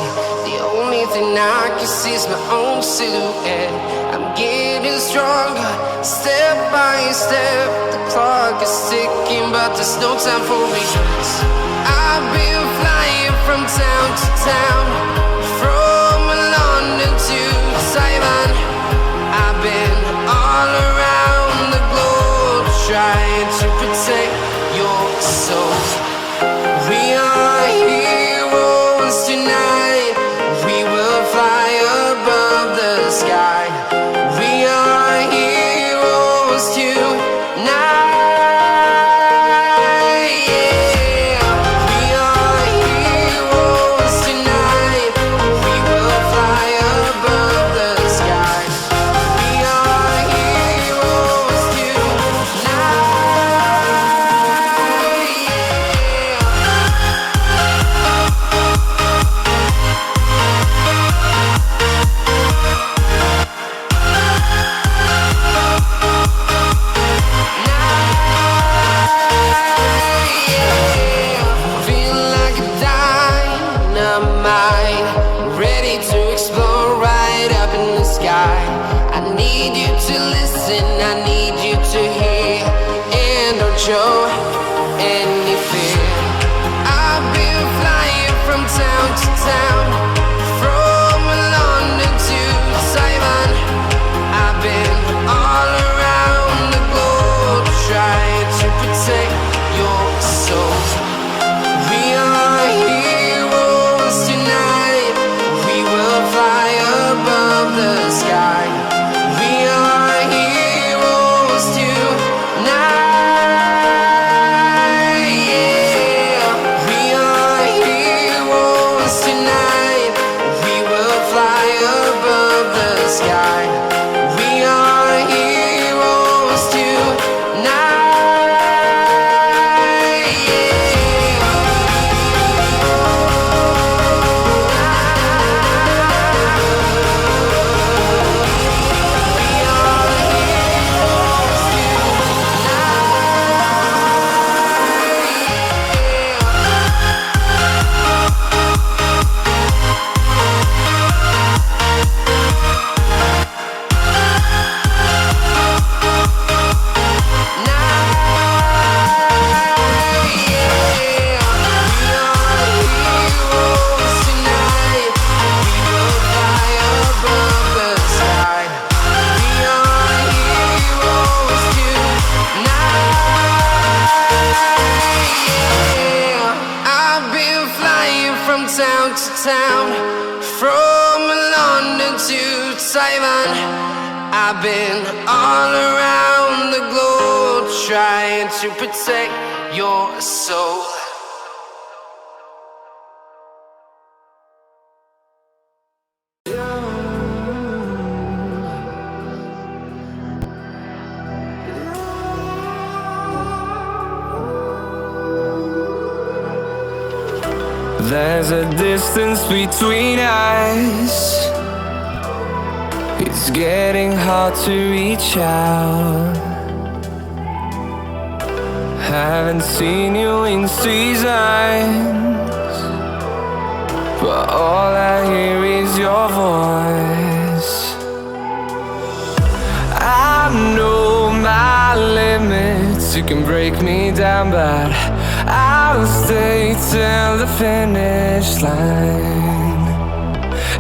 see. The only thing I can see is my own silhouette. I'm getting stronger, step by step. The clock is ticking, but there's no time for regrets. I've been flying from town to town, from London to Taiwan. I've been all around the globe, trying to protect your soul. We are heroes tonight. We will fly above the sky. We are heroes tonight. Show any fear. I've been flying from town to town, from London to Taiwan. I've been all around the globe, trying to protect your soul. We are heroes tonight. We will fly above the sky. We are heroes tonight. I've been all around the globe, trying to protect your soul. There's a distance between us. It's getting hard to reach out. Haven't seen you in seasons, but all I hear is your voice. I know my limits, you can break me down, but I'll stay till the finish line.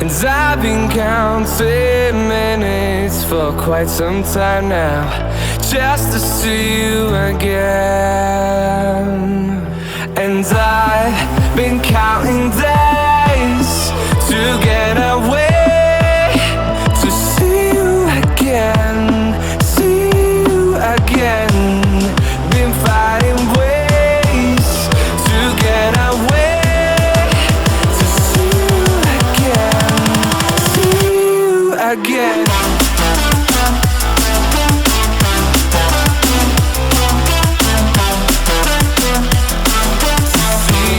And I've been counting minutes for quite some time now, just to see you again. And I've been counting days to get away, to see you again, see you again. Been finding ways to get away, again. See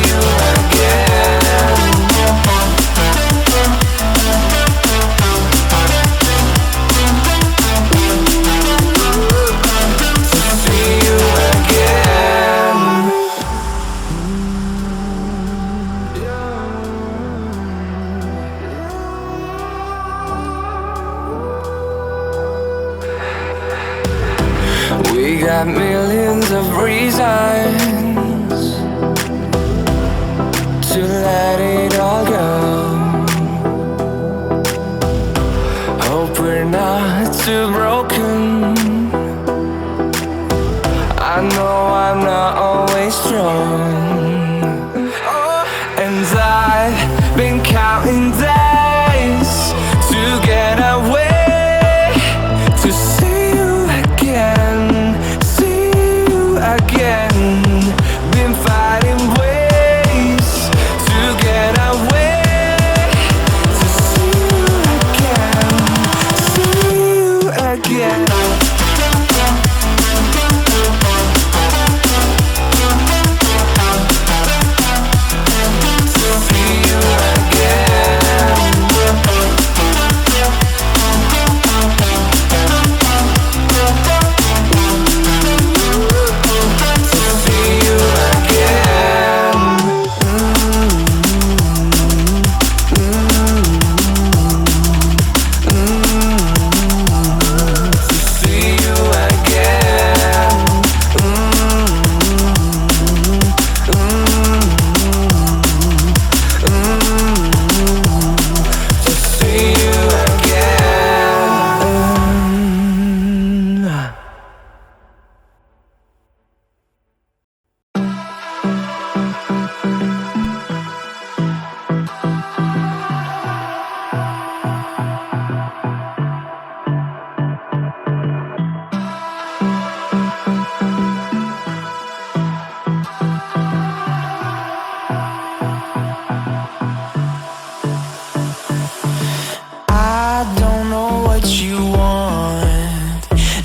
you again. See you again. got millions of reasons to let it all go. Hope we're not too broken. I know I'm not always strong, and I've been counting days to get away, to see you again, see you again. Been fighting ways to get away, to see you again, see you again.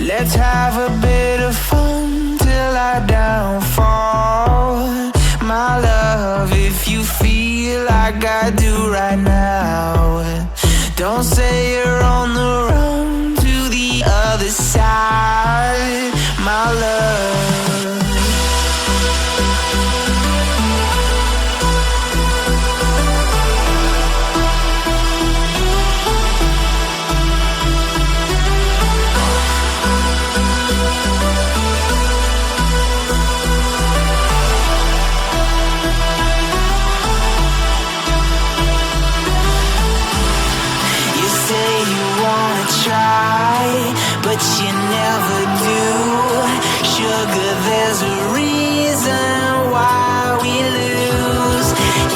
Let's have a bit of fun till I downfall. My love, if you feel like I do right now, don't say you're on the run to the other side, my love. But you never do. Sugar, there's a reason why we lose.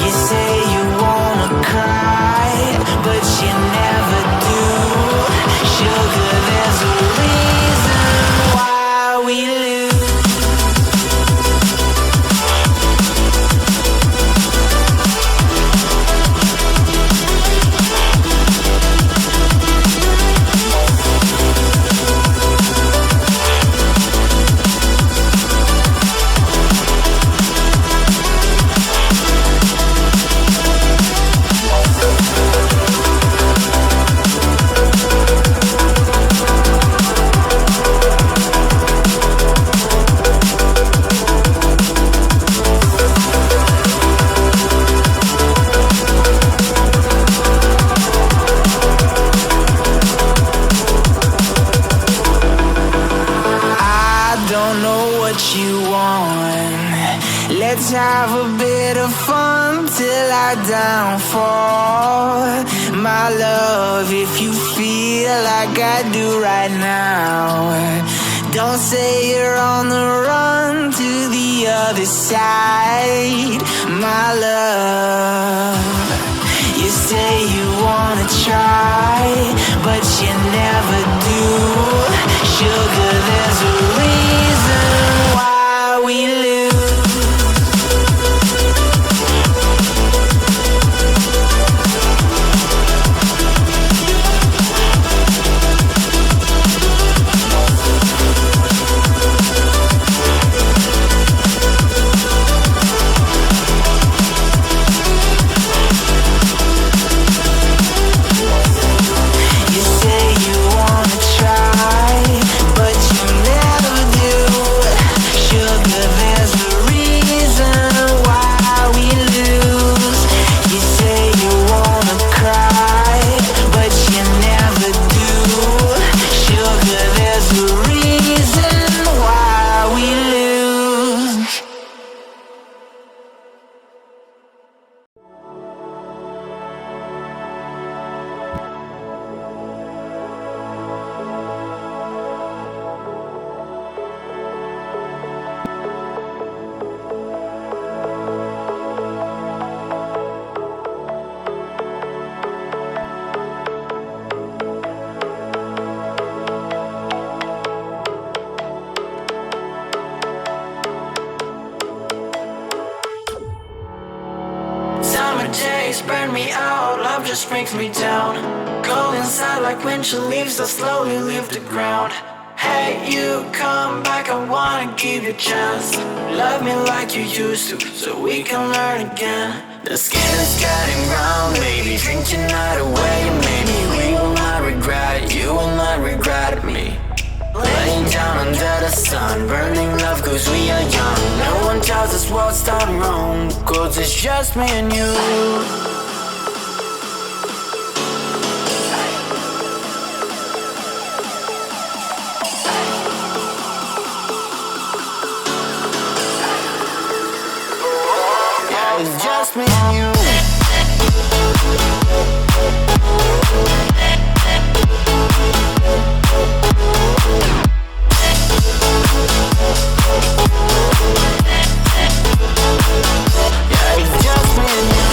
You say you wanna cry, but you never do. Sugar, there's a reason why we lose. Let's have a bit of fun till I downfall. My love, if you feel like I do right now, don't say you're on the run to the other side, my love. You say you wanna try, but you never do. Sugar, there's a reason why we lose. You say you want days burn me out, love just brings me down. Go inside like winter leaves that slowly leave the ground. Hey, you come back, I wanna give you a chance. Love me like you used to, so we can learn again. The skin is getting round, baby, drink your night away. Maybe we will not regret it, you will not regret me. Laying down under the sun, burning love cause we are young. No one tells us what's done wrong, cause it's just me and you. It's just me and you. Yeah, it's just me and you.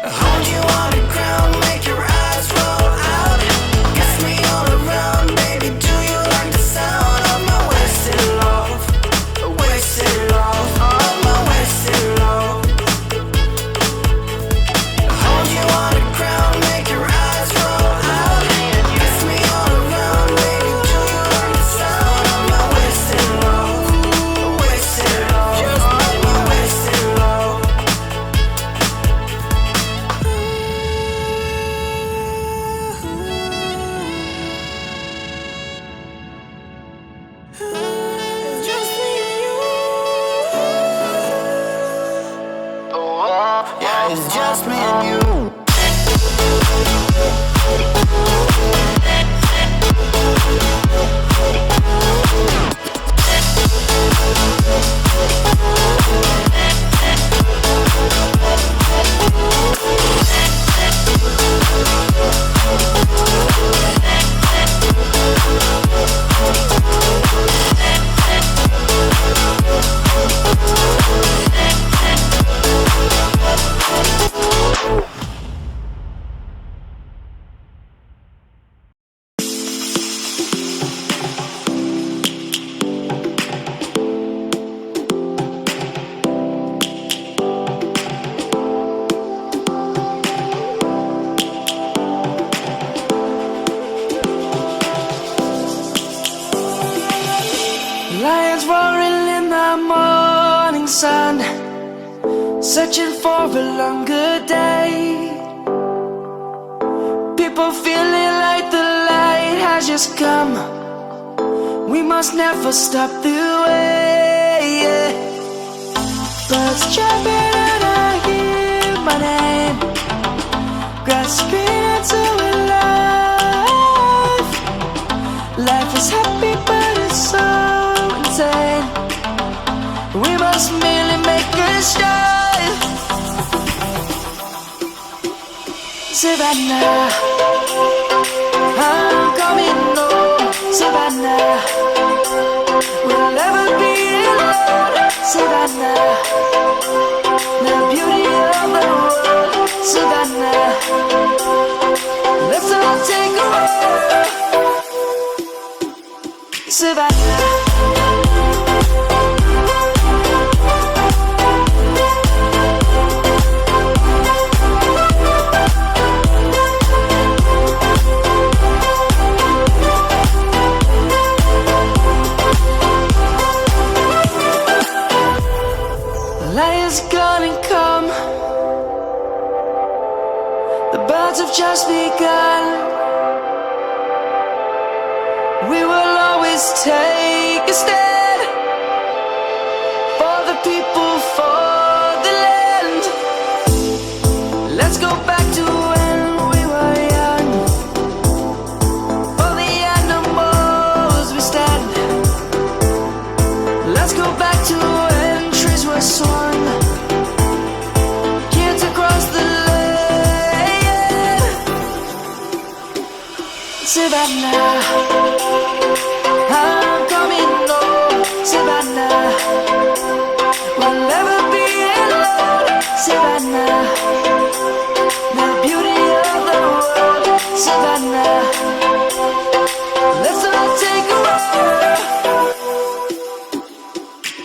Hold you on the ground, make your eyes roll out. Kiss me all around, baby, do you like the sound of my wasted love? Wasted love, of my wasted love. Hold you on the ground, make your eyes roll out. Kiss me all around, baby, do you like the sound of my wasted love? Wasted love, just of my wasted love. It's just me and you. Oh, yeah, it's just me and you. Lions roaring in the morning sun, searching for a longer day. People feeling like the light has just come. We must never stop the way. Birds chirping and I hear my name, grasping into a life. Life is happy but it's so insane. We must merely make a start. Savannah, I'm coming home. Savannah, we'll never be alone. Savannah, the beauty of the world. Savannah, let's all take a walk. Savannah. Lion's gonna come. The birds have just begun. We will always take a stand for the people, for the land. Let's go back to when we were young. For the animals we stand. Let's go back to when trees were swung. Kids across the land.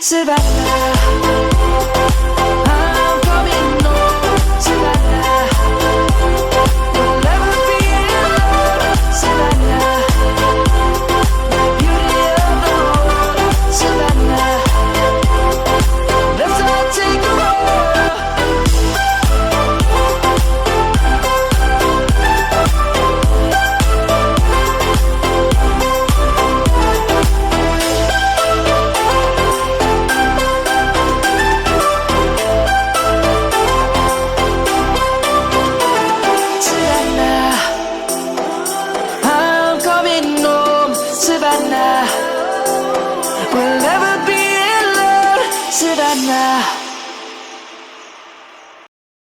Savannah. I'm coming home, Savannah. We'll never be alone, Savannah. The beauty of the road, Savannah. Let's all take a roll. Savannah, we'll never be alone, Savannah.